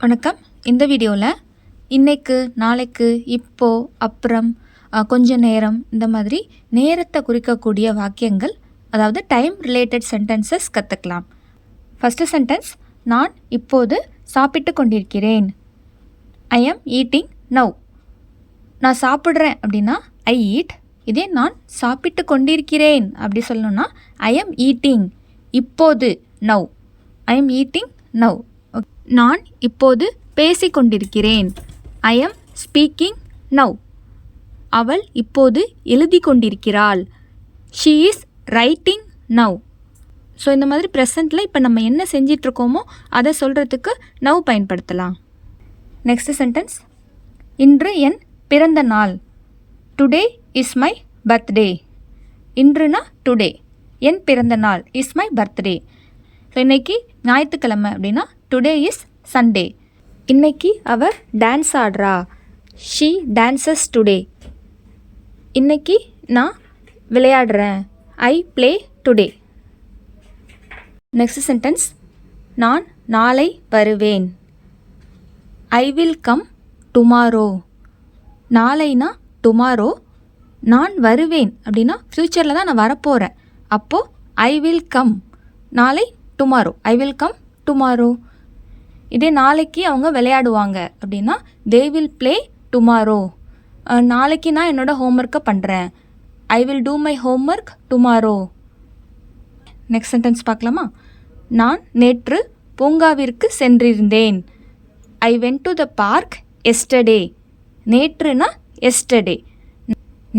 வணக்கம். இந்த வீடியோவில் இன்னைக்கு, நாளைக்கு, இப்போ, அப்புறம், கொஞ்ச நேரம் இந்த மாதிரி நேரத்தை குறிக்கக்கூடிய வாக்கியங்கள், அதாவது டைம் ரிலேட்டட் சென்டென்சஸ் கற்றுக்கலாம். ஃபஸ்ட்டு சென்டென்ஸ், நான் இப்போது சாப்பிட்டு கொண்டிருக்கிறேன். ஐ எம் ஈட்டிங் நவ். நான் சாப்பிட்றேன் அப்படின்னா ஐ ஈட். இதே நான் சாப்பிட்டு கொண்டிருக்கிறேன் அப்படி சொல்லணும்னா ஐ எம் ஈட்டிங் இப்போது now. I am eating now. நான் இப்போது பேசிக்கொண்டிருக்கிறேன். I am speaking now. அவள் இப்போது எழுதி கொண்டிருக்கிறாள். She is writing now. So இந்த மாதிரி ப்ரெசண்ட்டில் இப்போ நம்ம என்ன செஞ்சிட்ருக்கோமோ அதை சொல்கிறதுக்கு நவ் பயன்படுத்தலாம். நெக்ஸ்ட் சென்டென்ஸ், இன்று என் பிறந்த நாள். Today is my birthday. இன்றுனா டுடே, என் பிறந்த நாள் இஸ் மை பர்த்டே. ஸோ இன்றைக்கி ஞாயிற்றுக்கிழமை அப்படின்னா டுடே இஸ் சண்டே. இன்னைக்கு அவர் டான்ஸ் ஆடுறா. She dances today. இன்னைக்கு நான் விளையாடுறேன். I play today. Next sentence, நான் நாளை வருவேன். I will come tomorrow. நாளைனா டுமாரோ. நான் வருவேன் அப்படின்னா ஃப்யூச்சரில் தான் நான் வரப்போகிறேன். அப்போது ஐ வில் கம். நாளை tomorrow. I will come tomorrow. இதே நாளைக்கு அவங்க விளையாடுவாங்க அப்படின்னா தே வில் ப்ளே டுமாரோ. நாளைக்கு நான் என்னோடய ஹோம்ஒர்க்கை பண்ணுறேன். I will do my homework tomorrow. Next sentence பார்க்கலாமா? நான் நேற்று பூங்காவிற்கு சென்றிருந்தேன். I went to the park yesterday. நேற்றுனா எஸ்டர்டே.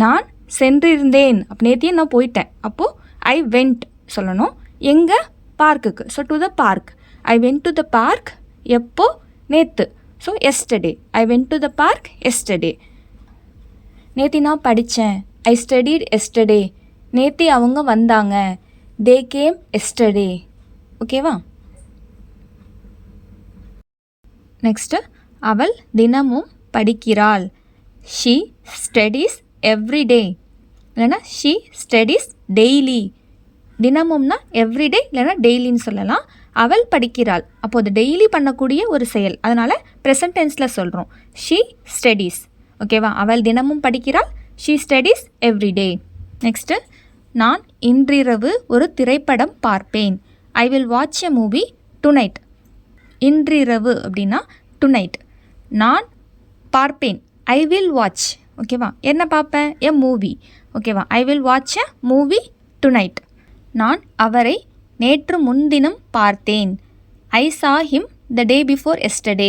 நான் சென்றிருந்தேன். நேற்றையே நான் போயிட்டேன். அப்போது ஐ வென்ட் சொல்லணும். எங்கே? பார்க்குக்கு. So to the park. I went to the park. எப்போ? நேற்று. So yesterday. I went to the park yesterday. நேற்று நான் படித்தேன். ஐ ஸ்டடிட் எஸ்டர்டே. நேற்று அவங்க வந்தாங்க. They came yesterday. ஓகேவா? நெக்ஸ்ட்டு, அவள் தினமும் படிக்கிறாள். She studies everyday. இல்லைனா ஷீ ஸ்டடீஸ் டெய்லி. தினமும்னா எவ்ரிடே இல்லைனா டெய்லின்னு சொல்லலாம். அவள் படிக்கிறாள். அப்போது டெய்லி பண்ணக்கூடிய ஒரு செயல், அதனால் ப்ரெசன்ட் டென்ஸில் சொல்கிறோம். She studies. ஓகேவா? அவள் தினமும் படிக்கிறாள். She studies everyday. நெக்ஸ்ட்டு, நான் இன்றிரவு ஒரு திரைப்படம் பார்ப்பேன். I will watch a movie tonight. இன்றிரவு அப்படின்னா டுநைட். நான் பார்ப்பேன். I will watch. ஓகேவா? என்ன பார்ப்பேன்? A movie. ஓகேவா? I will watch a movie tonight. நான் அவரை நேற்று முன்தினம் பார்த்தேன். I saw him the day before yesterday.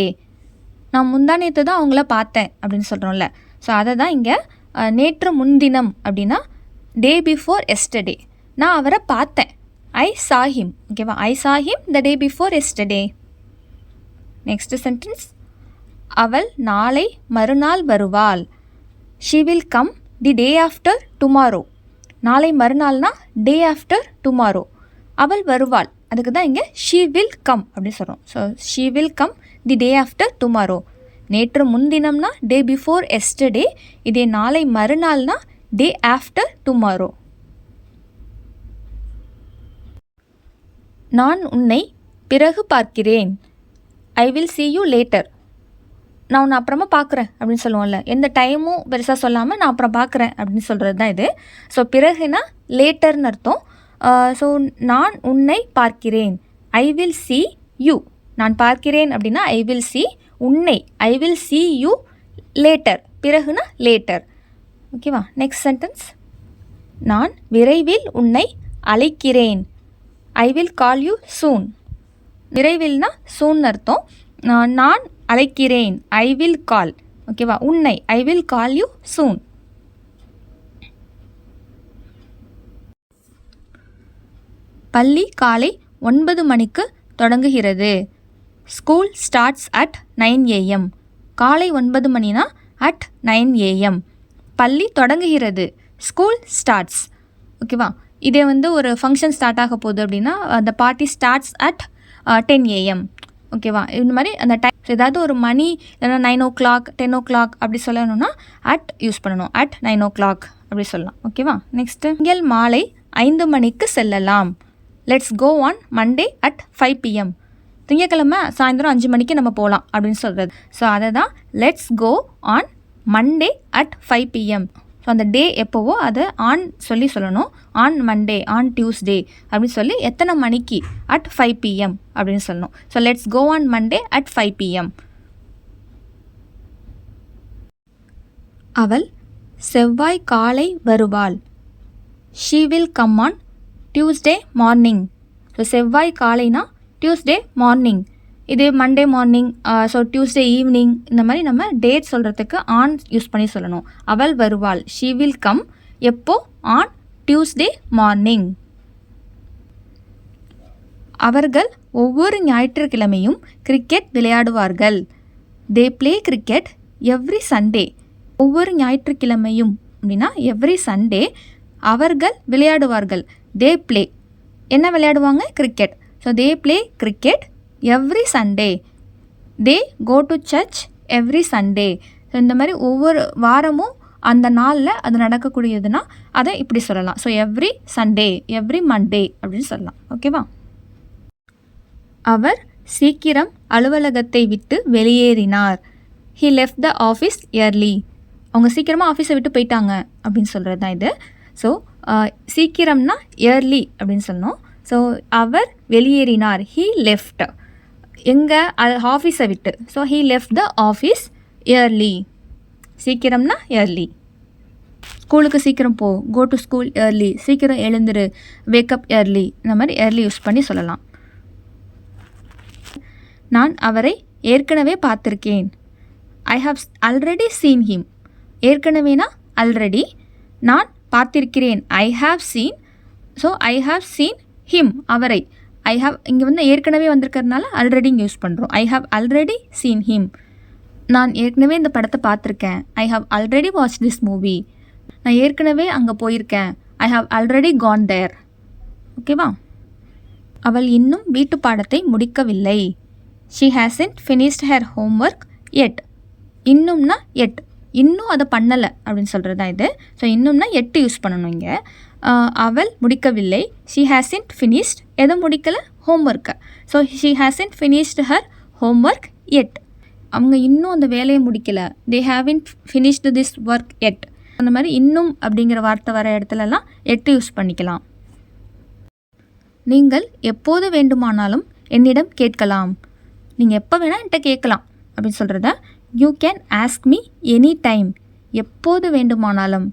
நான் முந்தா நேற்று தான் அவங்கள பார்த்தேன் அப்படின்னு சொல்கிறோம்ல. ஸோ அதை தான் இங்கே நேற்று முன்தினம் அப்படின்னா டே பிஃபோர் எஸ்டர்டே. நான் அவரை பார்த்தேன். I saw him. ஓகேவா? I saw him the day before yesterday. Next sentence, அவள் நாளை மறுநாள் வருவாள். She will come the day after tomorrow. நாளை மறுநாள்னா டே ஆஃப்டர் டுமாரோ. அவள் வருவாள். அதுக்கு தான் இங்கே ஷீ வில் கம் அப்படின்னு சொல்கிறோம். So she will come the day after tomorrow. நேற்று முன்தினம்னா டே பிஃபோர் எஸ்டர்டே. இதே நாளை மறுநாள்னா டே ஆஃப்டர் டுமாரோ. நான் உன்னை பிறகு பார்க்கிறேன். I will see you later. நான் உன்னை அப்புறமா பார்க்குறேன் அப்படின்னு சொல்லுவோம்ல. எந்த டைமும் பெருசாக சொல்லாமல் நான் அப்புறம் பார்க்குறேன் அப்படின்னு சொல்கிறது தான் இது. ஸோ பிறகுனா லேட்டர்னு அர்த்தம். ஸோ நான் உன்னை பார்க்கிறேன். I will see you. நான் பார்க்கிறேன் அப்படின்னா ஐ வில் see. உன்னை I will see you later. பிறகுனா லேட்டர். ஓகேவா? நெக்ஸ்ட் சென்டென்ஸ், நான் விரைவில் உன்னை அழைக்கிறேன். I will call you soon. விரைவில்னா சூன் அர்த்தம். நான் அழைக்கிறேன். I will call. ஓகேவா? உன்னை I will call you soon. பள்ளி காலை 9 மணிக்கு தொடங்குகிறது. School starts at 9 AM. காலை 9 மணினா அட் 9 AM. பள்ளி தொடங்குகிறது. School starts. ஓகேவா? இதே ஒரு ஃபங்க்ஷன் ஸ்டார்ட் ஆக போகுது அப்படின்னா அந்த பார்ட்டி ஸ்டார்ட்ஸ் அட் 10 AM. ஓகேவா? இந்த மாதிரி அந்த டைம் ஏதாவது ஒரு மணி இல்லைனா 9 o'clock 10 o'clock அப்படி சொல்லணும்னா அட் யூஸ் பண்ணணும். அட் 9 o'clock அப்படி சொல்லலாம். ஓகேவா? நெக்ஸ்ட்டு, நீங்கள் மாலை 5 மணிக்கு செல்லலாம். Let's go on Monday at 5 PM. திங்கக்கிழமை சாயந்தரம் 5 மணிக்கு நம்ம போகலாம் அப்படின்னு சொல்கிறது. ஸோ அதை தான் let's go on Monday at 5 PM. So அந்த டே எப்போவோ அதை ஆன் சொல்லணும். ஆன் மண்டே, ஆன் டியூஸ்டே அப்படின்னு சொல்லி எத்தனை மணிக்கு அட் 5 PM அப்படின்னு சொல்லணும். So let's go on Monday at 5 PM. அவள் செவ்வாய் காலை வருவாள். She will come on Tuesday morning. So செவ்வாய் காலைனா டியூஸ்டே மார்னிங். இது Monday morning, so Tuesday evening, இந்த மாதிரி நம்ம டேட் சொல்கிறதுக்கு ஆன் யூஸ் பண்ணி சொல்லணும். அவள் வருவாள், ஷீ வில் கம், எப்போ? On Tuesday morning. அவர்கள் ஒவ்வொரு ஞாயிற்றுக்கிழமையும் கிரிக்கெட் விளையாடுவார்கள். They play cricket every Sunday. ஒவ்வொரு ஞாயிற்றுக்கிழமையும் அப்படின்னா எவ்ரி சண்டே அவர்கள் விளையாடுவார்கள். தே ப்ளே என்ன விளையாடுவாங்க? Cricket. So they play cricket every Sunday. They go to church every Sunday. So இந்த மாதிரி ஒவ்வொரு வாரமும் அந்த நாளில் அது நடக்கக்கூடியதுன்னா அதை இப்படி சொல்லலாம். So every Sunday, every Monday அப்படின்னு சொல்லலாம். ஓகேவா? அவர் சீக்கிரம் அலுவலகத்தை விட்டு வெளியேறினார். He left the office early. அவங்க சீக்கிரமாக ஆஃபீஸை விட்டு போயிட்டாங்க அப்படின்னு சொல்கிறது தான் இது. ஸோ சீக்கிரம்னா இயர்லி அப்படின்னு சொல்லணும். ஸோ அவர் வெளியேறினார், ஹீ லெஃப்ட். எங்கே? ஆஃபீஸை விட்டு. So he left the office early. சீக்கிரம்னா இயர்லி. ஸ்கூலுக்கு சீக்கிரம் போ, கோ டு ஸ்கூல் இயர்லி. சீக்கிரம் எழுந்துரு, வேக்கப் இயர்லி. இந்த மாதிரி இயர்லி யூஸ் பண்ணி சொல்லலாம். நான் அவரை ஏற்கனவே பார்த்துருக்கேன். I have already seen him. ஏற்கனவேனா ஆல்ரெடி, நான் பார்த்திருக்கிறேன். I have seen. So I have seen him, அவரை. ஐ ஹாவ் இங்கே வந்து ஏற்கனவே வந்திருக்கிறதுனால ஆல்ரெடி யூஸ் பண்ணுறோம். I have already seen him. நான் ஏற்கனவே இந்த படத்தை பார்த்துருக்கேன். I have already watch this movie. நான் ஏற்கனவே அங்கே போயிருக்கேன். I have already gone there. ஓகேவா? அவள் இன்னும் வீட்டு பாடத்தை முடிக்கவில்லை. She hasn't finished her homework yet. இன்னும்னா எட், இன்னும் அதை பண்ணலை அப்படின்னு சொல்கிறது தான் இது. ஸோ இன்னும்னா எட்டு யூஸ் பண்ணணும் இங்கே. அவள் முடிக்கவில்லை. ஷி ஹேசன்ட் ஃபினிஷ்ட், எதை முடிக்கலை? ஹோம்ஒர்க்கை. So she hasn't finished her homework yet. அவங்க இன்னும் அந்த வேலையை முடிக்கலை. They haven't finished this work yet. அந்த மாதிரி இன்னும் அப்படிங்கிற வார்த்தை வர இடத்துலலாம் எட்டு யூஸ் பண்ணிக்கலாம். நீங்கள் எப்போது வேண்டுமானாலும் என்னிடம் கேட்கலாம். நீங்கள் எப்போ வேணால் என்கிட்ட கேட்கலாம் அப்படின்னு சொல்கிறத you can ask me any time. எப்போது வேண்டுமானாலும்.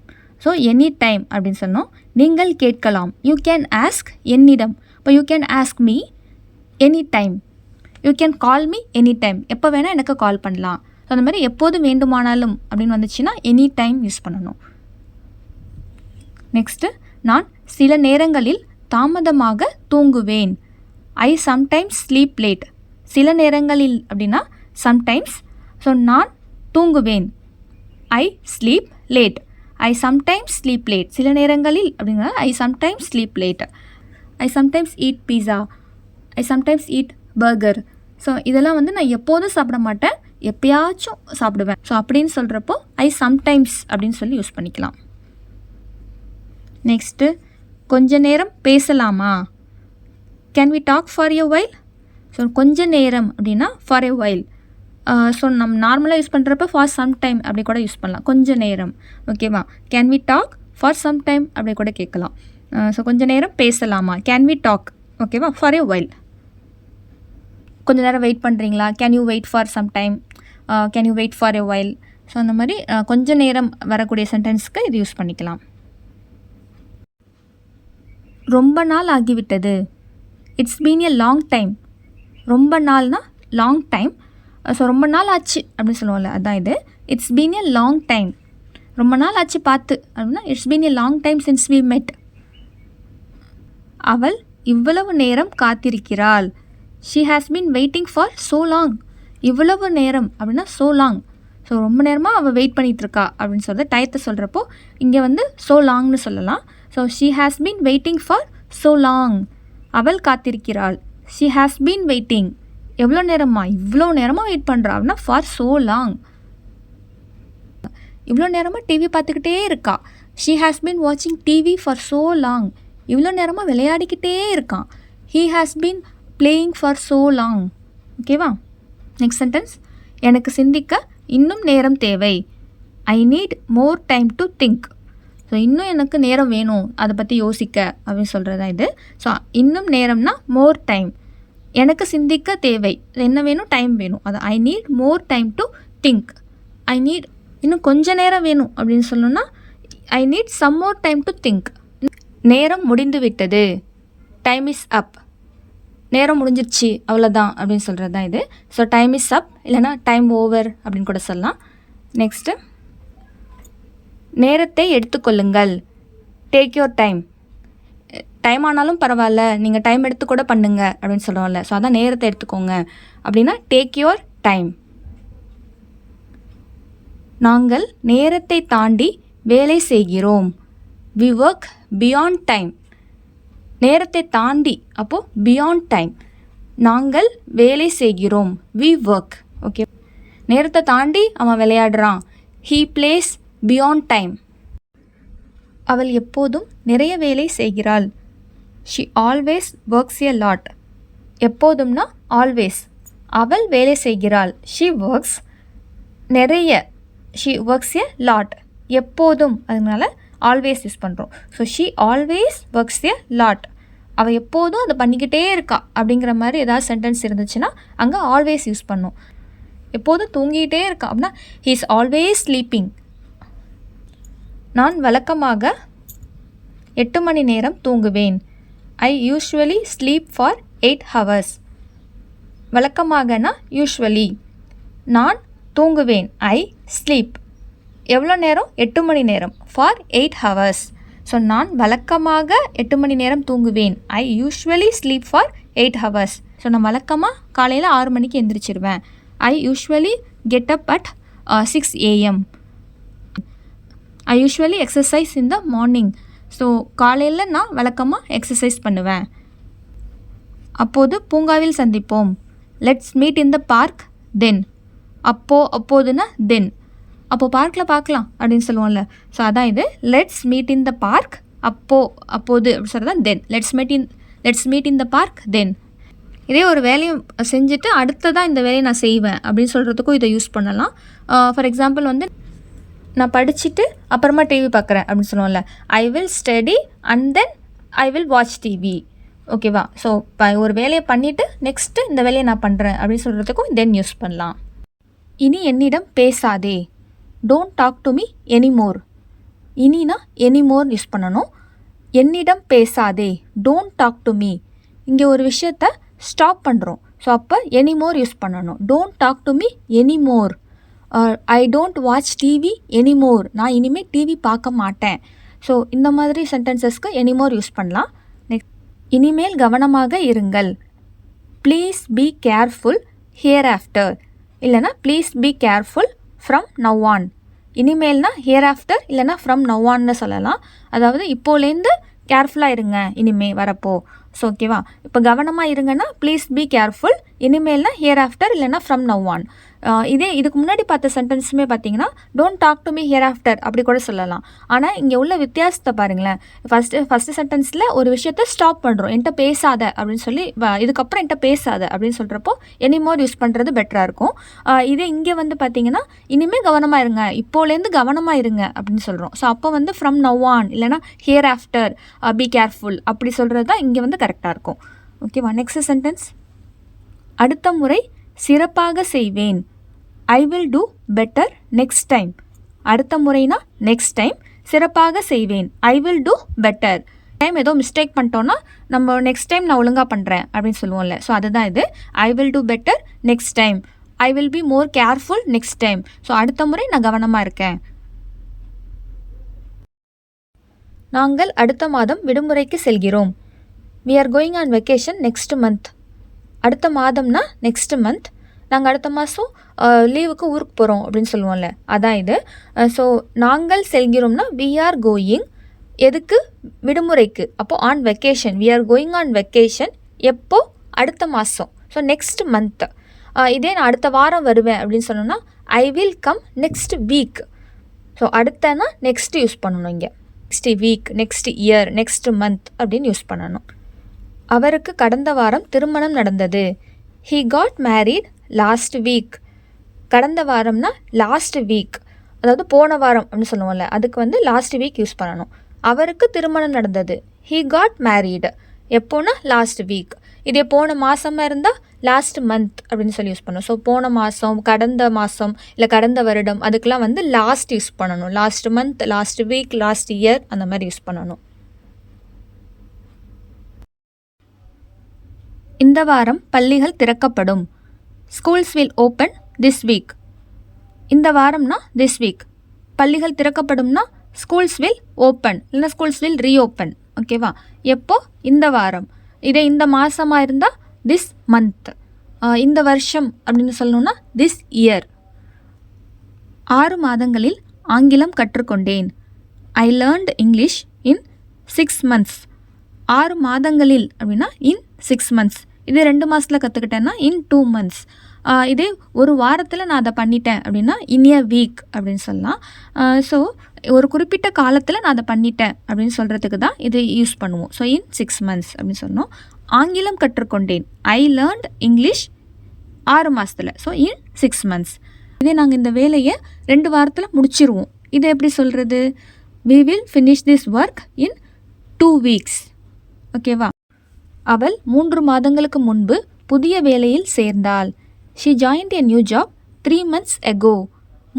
ஸோ எனி டைம் அப்படின்னு சொன்னோம். நீங்கள் கேட்கலாம். யூ கேன் ஆஸ்க் என்னிடம். இப்போ you can ask me any time. You can call me any time. எப்போ வேணால் எனக்கு கால் பண்ணலாம். ஸோ அந்த மாதிரி எப்போது வேண்டுமானாலும் அப்படின்னு வந்துச்சுன்னா எனி டைம் யூஸ் பண்ணணும். நெக்ஸ்ட்டு, நான் சில நேரங்களில் தாமதமாக தூங்குவேன். ஐ சம்டைம்ஸ் ஸ்லீப் லேட். சில நேரங்களில் அப்படின்னா சம்டைம்ஸ். ஸோ நான் தூங்குவேன். I sleep late. I sometimes sleep late. சில நேரங்களில் அப்படின்னா ஐ சம்டைம்ஸ் ஸ்லீப் லேட். ஐ சம்டைம்ஸ் ஈட் பீஸா. ஐ சம்டைம்ஸ் ஈட் பர்கர். ஸோ இதெல்லாம் வந்து நான் எப்போதும் சாப்பிட மாட்டேன், எப்பயாச்சும் சாப்பிடுவேன். ஸோ அப்படின்னு சொல்கிறப்போ ஐ சம்டைம்ஸ் அப்படின்னு சொல்லி யூஸ் பண்ணிக்கலாம். நெக்ஸ்ட்டு, கொஞ்ச நேரம் பேசலாமா? Can we talk for a while? So கொஞ்ச நேரம் அப்படின்னா ஃபார் எ வைல். ஸோ நம்ம நார்மலாக யூஸ் பண்ணுறப்ப ஃபார் சம் டைம் அப்படி கூட யூஸ் பண்ணலாம். கொஞ்ச நேரம். ஓகேவா? Can we talk for some time அப்படி கூட கேட்கலாம். ஸோ கொஞ்ச நேரம் பேசலாமா? Can we talk. ஓகேவா? For a while. கொஞ்ச நேரம் வெயிட் பண்ணுறீங்களா? Can you wait for some time? Can you wait for a while? So அந்த மாதிரி கொஞ்ச நேரம் வரக்கூடிய சென்டென்ஸ்க்கு இது யூஸ் பண்ணிக்கலாம். ரொம்ப நாள் ஆகிவிட்டது. It's been a long time. ரொம்ப நாள்னா லாங் டைம். ஸோ ரொம்ப நாள் ஆச்சு அப்படின்னு சொல்லுவோம்ல, அதுதான் இது. It's been a long time. ரொம்ப நாள் ஆச்சு பார்த்து அப்படின்னா it's been a long time since we met. அவள் இவ்வளவு நேரம் காத்திருக்கிறாள். She has been waiting for so long. இவ்வளவு நேரம் அப்படின்னா ஸோ லாங். ஸோ ரொம்ப நேரமாக அவள் வெயிட் பண்ணிகிட்ருக்கா அப்படின்னு சொல்கிறது டயத்தை சொல்கிறப்போ இங்கே வந்து ஸோ லாங்னு சொல்லலாம். So she has been waiting for so long. அவள் காத்திருக்கிறாள். She has been waiting. எவ்வளோ நேரமா? இவ்வளோ நேரமாக வெயிட் பண்ணுறா அப்படின்னா ஃபார் ஸோ லாங். இவ்வளோ நேரமாக டிவி பார்த்துக்கிட்டே இருக்கா. ஷி ஹாஸ் பீன் வாட்சிங் டிவி ஃபார் ஸோ லாங். இவ்வளோ நேரமாக விளையாடிக்கிட்டே இருக்கான். He has been playing for so long. ஓகேவா? நெக்ஸ்ட் சென்டென்ஸ், எனக்கு சிந்திக்க இன்னும் நேரம் தேவை. ஐ need more time to think. So இன்னும் எனக்கு நேரம் வேணும் அதை பற்றி யோசிக்க அப்படின்னு சொல்கிறது தான் இது. ஸோ இன்னும் நேரம்னா மோர் டைம். எனக்கு சிந்திக்க தேவை, என்ன வேணும்? டைம் வேணும். அது I need more time to think. I need இன்னும் கொஞ்ச நேரம் வேணும் அப்படின்னு சொல்லணும்னா I need some more time to think. நேரம் முடிந்து விட்டது, டைம் இஸ் அப். நேரம் முடிஞ்சிருச்சு அவ்வளோதான் அப்படின்னு சொல்கிறது தான் இது. ஸோ டைம் இஸ் அப் இல்லைனா டைம் ஓவர் அப்படின்னு கூட சொல்லலாம். நெக்ஸ்ட்டு, நேரத்தை எடுத்துக்கொள்ளுங்கள். Take your time. டைம் ஆனாலும் பரவாயில்ல, நீங்கள் டைம் எடுத்து கூட பண்ணுங்க அப்படின்னு சொல்கிறோம்ல. ஸோ அதான் நேரத்தை எடுத்துக்கோங்க அப்படின்னா டேக் யோர் டைம். நாங்கள் நேரத்தை தாண்டி வேலை செய்கிறோம். We work beyond time. நேரத்தை தாண்டி, அப்போது பியாண்ட் டைம். நாங்கள் வேலை செய்கிறோம், வி ஒர்க். ஓகே, நேரத்தை தாண்டி அவன் விளையாடுறான், ஹீ பிளேஸ் பியாண்ட் டைம். அவள் எப்போதும் நிறைய வேலை செய்கிறாள். She always works a lot. எப்போதும்னா ஆல்வேஸ். அவள் வேலை செய்கிறாள், ஷி ஒர்க்ஸ். நிறைய, ஷி ஒர்க்ஸ் எ லாட். எப்போதும், அதனால ஆல்வேஸ் யூஸ் பண்ணுறோம். So she always works a lot. அவள் எப்போதும் அதை பண்ணிக்கிட்டே இருக்கா அப்படிங்கிற மாதிரி ஏதாவது சென்டென்ஸ் இருந்துச்சுன்னா அங்கே ஆல்வேஸ் யூஸ் பண்ணும். எப்போதும் தூங்கிக்கிட்டே இருக்கா அப்படின்னா ஹீ இஸ் ஆல்வேஸ் ஸ்லீப்பிங். நான் வழக்கமாக 8 மணி நேரம் தூங்குவேன். I usually sleep for 8 hours. வழக்கமாகனா யூஸ்வலி. நான் தூங்குவேன், ஐ ஸ்லீப். எவ்வளோ நேரம்? 8 மணி நேரம். For 8 hours. ஸோ நான் வழக்கமாக 8 மணி நேரம் தூங்குவேன். I usually sleep for 8 hours. So நான் வழக்கமாக காலையில் 6 மணிக்கு எந்திரிச்சிருவேன். I usually get up at 6 AM. I usually exercise in the morning. So காலையில் நான் வழக்கமாக எக்ஸசைஸ் பண்ணுவேன். அப்போது பூங்காவில் சந்திப்போம். Let's meet in the park then. அப்போதுன்னா தென். அப்போது பார்க்கில் பார்க்கலாம் அப்படின்னு சொல்லுவோம்ல. ஸோ அதான் இது. Let's meet in the park. அப்போது அப்படி சொல்கிறதா then. Let's meet in the park தென். இதே ஒரு வேலையை செஞ்சுட்டு அடுத்ததான் இந்த வேலையை நான் செய்வேன் அப்படின்னு சொல்கிறதுக்கும் இதை யூஸ் பண்ணலாம். ஃபார் எக்ஸாம்பிள் வந்து நான் படிச்சுட்டு அப்புறமா டிவி பார்க்குறேன் அப்படின்னு சொல்லுவோம்ல. I will study and then I will watch TV. ஓகேவா? ஸோ ஒரு வேலையை பண்ணிவிட்டு நெக்ஸ்ட்டு இந்த வேலையை நான் பண்ணுறேன் அப்படின்னு சொல்கிறதுக்கும் தென் யூஸ் பண்ணலாம். இனி என்னிடம் பேசாதே. Don't talk to me anymore. இனினா எனிமோர் யூஸ் பண்ணணும். என்னிடம் பேசாதே, டோன்ட் டாக் டு மீ. இங்கே ஒரு விஷயத்த ஸ்டாப் பண்ணுறோம். ஸோ அப்போ எனிமோர் யூஸ் பண்ணணும். Don't talk to me anymore. I don't watch TV anymore. நான் இனிமேல் டிவி பார்க்க மாட்டேன். ஸோ இந்த மாதிரி சென்டென்சஸ்க்கு எனிமோர் யூஸ் பண்ணலாம். நெக்ஸ்ட், இனிமேல் கவனமாக இருங்கள். Please be careful hereafter. இல்லைனா please be careful from now on. இனிமேல்னா ஹியர் ஆஃப்டர் இல்லைனா ஃப்ரம் நவ் ஆன்னு சொல்லலாம். அதாவது இப்போலேருந்து கேர்ஃபுல்லாக இருங்க இனிமே வரப்போ. ஸோ ஓகேவா? இப்போ கவனமாக இருங்கன்னா ப்ளீஸ் பி கேர்ஃபுல். இனிமேல்னா ஹியர் ஆஃப்டர் இல்லைனா ஃப்ரம் நவ் ஆன். இதுக்கு முன்னாடி பார்த்த சென்டென்ஸுமே பார்த்தீங்கன்னா don't talk to me hereafter அப்படி கூட சொல்லலாம். ஆனால் இங்கே உள்ள வித்தியாசத்தை பாருங்களேன். ஃபஸ்ட்டு சென்டென்ஸில் ஒரு விஷயத்த ஸ்டாப் பண்ணுறோம். என்கிட்ட பேசாத அப்படின்னு சொல்லி இதுக்கப்புறம் என்கிட்ட பேசாத அப்படின்னு சொல்கிறப்போ எனிமோர் யூஸ் பண்ணுறது பெட்டராக இருக்கும். இதே இங்கே வந்து பார்த்தீங்கன்னா இனிமேல் கவனமாக இருங்க, இப்போலேருந்து கவனமாக இருங்க அப்படின்னு சொல்கிறோம். ஸோ அப்போ வந்து ஃப்ரம் நவ் ஆன் இல்லைனா ஹியர் ஆஃப்டர் பி கேர்ஃபுல் அப்படி சொல்கிறது தான் இங்கே வந்து கரெக்டாக இருக்கும். ஓகேவா? நெக்ஸ்ட் சென்டென்ஸ், அடுத்த முறை சிறப்பாக செய்வேன். ஐ will do better next time. அடுத்த முறைனா நெக்ஸ்ட் டைம். சிறப்பாக செய்வேன், ஐ வில் டூ பெட்டர். டைம் ஏதோ மிஸ்டேக் பண்ணிட்டோன்னா நம்ம நெக்ஸ்ட் டைம் நான் ஒழுங்காக பண்ணுறேன் அப்படின்னு சொல்லுவோம்ல. ஸோ அதுதான் இது. ஐ will do better next time. I will be more careful next time. So அடுத்த முறை நான் கவனமாக இருக்கேன். நாங்கள் அடுத்த மாதம் விடுமுறைக்கு செல்கிறோம். we are going on vacation next month. அடுத்த மாதம்னா நெக்ஸ்ட் மந்த். நாங்கள் அடுத்த மாதம் லீவுக்கு ஊருக்கு போகிறோம் அப்படின்னு சொல்லுவோம்ல, அதான் இது. ஸோ நாங்கள் செல்கிறோம்னா we are going. எதுக்கு? விடுமுறைக்கு. அப்போது on vacation. we are going on vacation. எப்போ? அடுத்த மாதம். So next month. இதே நான் அடுத்த வாரம் வருவேன் அப்படின்னு சொன்னோன்னா I will come next week. So அடுத்தனா நெக்ஸ்ட் யூஸ் பண்ணணும். இங்கே next week, next year, next month அப்படின்னு யூஸ் பண்ணணும். அவருக்கு கடந்த வாரம் திருமணம் நடந்தது. he got married last week. கடந்த வாரம்னா லாஸ்ட் வீக், அதாவது போன வாரம் அப்படின்னு சொல்லுவோம்ல, அதுக்கு வந்து லாஸ்ட் வீக் யூஸ் பண்ணணும். அவருக்கு திருமணம் நடந்தது. he got married எப்போனா லாஸ்ட் வீக். இதே போன மாதமாக இருந்தால் லாஸ்ட் மந்த் அப்படின்னு சொல்லி யூஸ் பண்ணணும். ஸோ போன மாதம், கடந்த மாதம், இல்லை கடந்த வருடம், அதுக்கெலாம் வந்து லாஸ்ட் யூஸ் பண்ணணும். Last month, last week, last year அந்த மாதிரி யூஸ் பண்ணணும். இந்த வாரம் பள்ளிகள் திறக்கப்படும். Schools will open this week. இந்த வாரம்னா திஸ் வீக். பள்ளிகள் திறக்கப்படும்னா ஸ்கூல்ஸ் வில் ஓப்பன், இல்லைனா ஸ்கூல்ஸ் வில் ரீஓப்பன். ஓகேவா? எப்போ? இந்த வாரம். இதே இந்த மாதமாக இருந்தால் திஸ் மந்த். இந்த வருஷம் அப்படின்னு சொல்லணும்னா திஸ் இயர். 6 மாதங்களில் ஆங்கிலம் கற்றுக்கொண்டேன். ஐ லேர்ன்ட் இங்கிலீஷ் இன் 6 months. 6 மாதங்களில் அப்படின்னா இன் 6 months. இதே 2 மாதத்தில் கற்றுக்கிட்டேன்னா இன் 2 months. இதே ஒரு வாரத்தில் நான் அதை பண்ணிட்டேன் அப்படின்னா இன் எ வீக் அப்படின்னு சொல்லலாம். ஸோ ஒரு குறிப்பிட்ட காலத்தில் நான் அதை பண்ணிட்டேன் அப்படின்னு சொல்கிறதுக்கு தான் இது யூஸ் பண்ணுவோம். ஸோ இன் 6 months அப்படின்னு சொன்னோம். ஆங்கிலம் கற்றுக்கொண்டேன். ஐ லேர்ன்ட் இங்கிலீஷ் 6 மாதத்தில். So in 6 months. இதே நாங்கள் இந்த வேலையை 2 வாரத்தில் முடிச்சிருவோம். இது எப்படி சொல்கிறது? we will finish this work in 2 weeks. ஓகேவா? அவள் 3 மாதங்களுக்கு முன்பு புதிய வேலையில் சேர்ந்தாள். she joined a new job 3 months ago.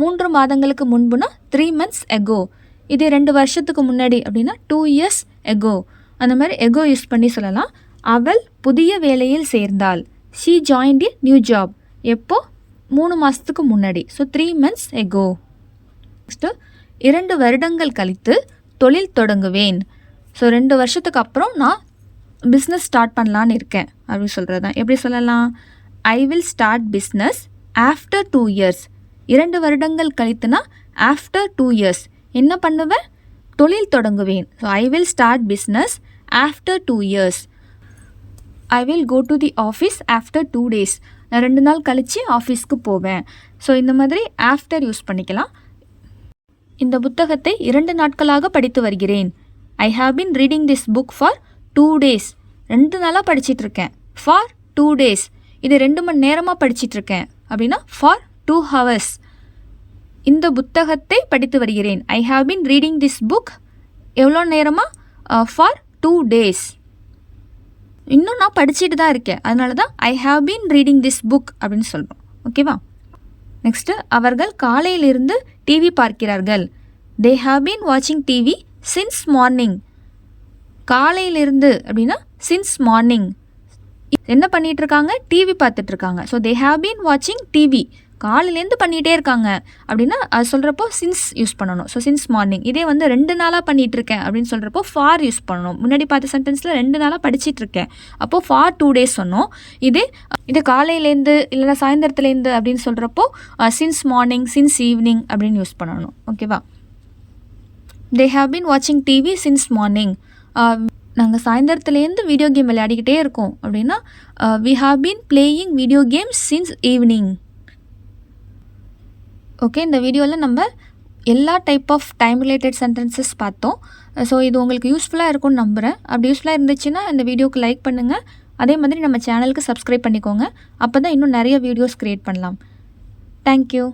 3 மாதங்களுக்கு முன்புனா 3 months ago. இதே 2 வருஷத்துக்கு முன்னாடி அப்படின்னா 2 years ago. அந்த மாதிரி ago யூஸ் பண்ணி சொல்லலாம். அவள் புதிய வேலையில் சேர்ந்தாள். she joined a new job. எப்போ? 3 மாதத்துக்கு முன்னாடி. So 3 months ago. நெக்ஸ்ட்டு 2 வருடங்கள் கழித்து தொழில் தொடங்குவேன். ஸோ 2 வருஷத்துக்கு அப்புறம் நான் பிஸ்னஸ் ஸ்டார்ட் பண்ணலான்னு இருக்கேன் அப்படின்னு சொல்கிறது தான். எப்படி சொல்லலாம்? ஐ will start business after 2 years. 2 வருடங்கள் கழித்துனா ஆஃப்டர் 2 years. என்ன பண்ணுவேன்? தொழில் தொடங்குவேன். So I will start business after 2 years. I will go to the office after 2 days. நான் 2 நாள் கழித்து ஆஃபீஸ்க்கு போவேன். ஸோ இந்த மாதிரி ஆஃப்டர் யூஸ் பண்ணிக்கலாம். இந்த புத்தகத்தை 2 நாட்களாக படித்து வருகிறேன். I have been reading this book for 2 days. 2 நாளாக படிச்சிட்ருக்கேன். For 2 days. இது 2 மணி நேரமாக படிச்சிட்ருக்கேன் அப்படின்னா ஃபார் 2 hours. இந்த புத்தகத்தை படித்து வருகிறேன். I have been reading this book எவ்வளோ நேரமாக? For 2 days. இன்னும் நான் படிச்சுட்டு தான் இருக்கேன், அதனால தான் I have been reading this book அப்படின்னு சொல்கிறோம். ஓகேவா? நெக்ஸ்ட்டு அவர்கள் காலையிலிருந்து டிவி பார்க்கிறார்கள். தே ஹாவ் பீன் வாட்சிங் டிவி சின்ஸ் மார்னிங். காலையிலிருந்து அப்படின்னா சின்ஸ் மார்னிங். என்ன பண்ணிகிட்ருக்காங்க? டிவி பார்த்துட்ருக்காங்க. ஸோ தே ஹாவ் பீன் வாட்சிங் டிவி. காலையிலேருந்து பண்ணிகிட்டே இருக்காங்க அப்படின்னா அது சொல்கிறப்போ சின்ஸ் யூஸ் பண்ணணும். So since morning. இதே வந்து 2 நாளாக பண்ணிகிட்ருக்கேன் அப்படின்னு சொல்கிறப்போ ஃபார் யூஸ் பண்ணணும். முன்னாடி பார்த்த சென்டென்ஸில் 2 நாளாக படிச்சிட்ருக்கேன், அப்போது ஃபார் 2 days சொன்னோம். இது காலையிலேருந்து இல்லைனா சாயந்தரத்துலேருந்து அப்படின்னு சொல்கிறப்போ சின்ஸ் மார்னிங், சின்ஸ் ஈவினிங் அப்படின்னு யூஸ் பண்ணணும். ஓகேவா? தே ஹாவ் பீன் வாட்சிங் டிவி சின்ஸ் மார்னிங். நாங்கள் சாயந்தரத்துலேருந்து வீடியோ கேம் விளையாடிக்கிட்டே இருக்கோம் அப்படின்னா we have been playing video games since evening. Okay, இந்த வீடியோவில் நம்ம எல்லா type of time related sentences பார்த்தோம். ஸோ இது உங்களுக்கு யூஸ்ஃபுல்லாக இருக்கும்னு நம்புகிறேன். அப்படி யூஸ்ஃபுல்லாக இருந்துச்சுன்னா இந்த வீடியோக்கு லைக் பண்ணுங்கள். அதே மாதிரி நம்ம சேனலுக்கு சப்ஸ்கிரைப் பண்ணிக்கோங்க. அப்போ தான் இன்னும் நிறைய வீடியோஸ் க்ரியேட் பண்ணலாம். தேங்க்யூ.